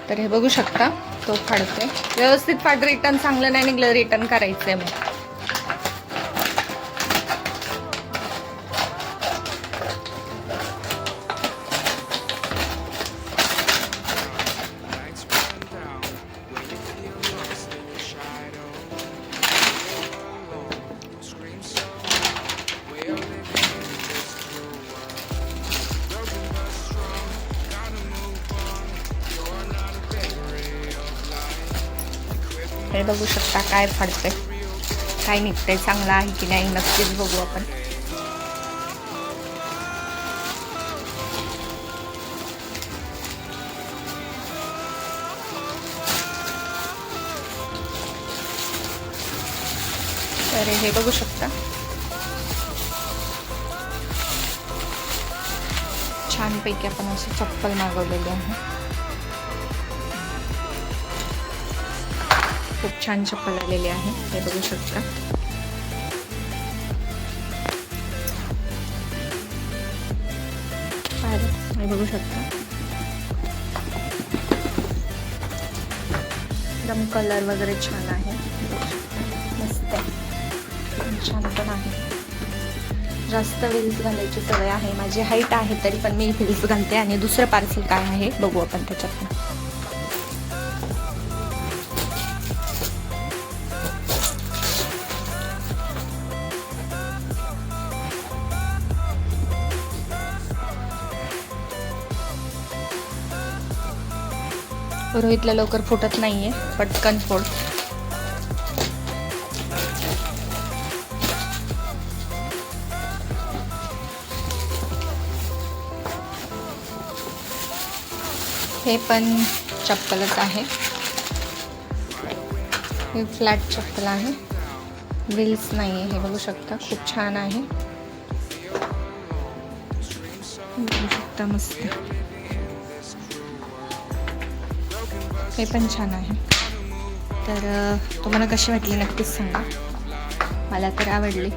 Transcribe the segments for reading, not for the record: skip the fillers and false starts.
तर हे बघू शकता तो फाडतोय व्यवस्थित. फाड, रिटर्न चांगलं नाही निघलं रिटर्न करायचंय मग. हे बघू शकता काय फाडतंय, काय निघतंय, चांगलं आहे की नाही नक्कीच बघू आपण. तर हे बघू शकता छानपैकी आपण अशी चप्पल मागवलेली आहे. खूप छान चप्पल आलेली आहे, हे बघू शकता. हे बघू शकता एकदम कलर वगैरे छान आहे, मस्त आहे, छान पण आहे. जास्त व्हील्स घालायची सवय आहे, माझी हाईट आहे तरी पण मी व्हील्स घालते. आणि दुसरं पार्सल काय आहे बघू आपण त्याच्यात. रोहितला लवकर फुटत नाहीये, पटकन फोड. हे पण चप्पलच आहे, हे फ्लॅट चप्पल आहे, व्हील्स नाहीये. हे बघू शकता खूप छान आहे, बघू शकता मस्त. हे पण छान आहे. तर तुम्हाला कशी वाटली नक्कीच सांगा. मला तर आवडली,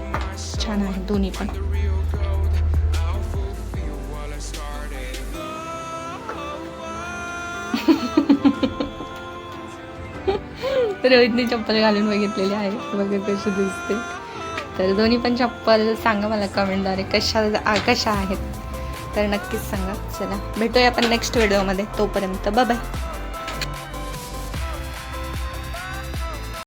छान आहे दोन्ही पण. रोहितने चप्पल घालून बघितलेली आहे, बघा कशी दिसते. तर दोन्ही पण चप्पल सांगा मला कमेंटद्वारे कशा आहेत, तर नक्कीच सांगा. चला भेटूया आपण नेक्स्ट व्हिडिओमध्ये, तोपर्यंत बाय बाय.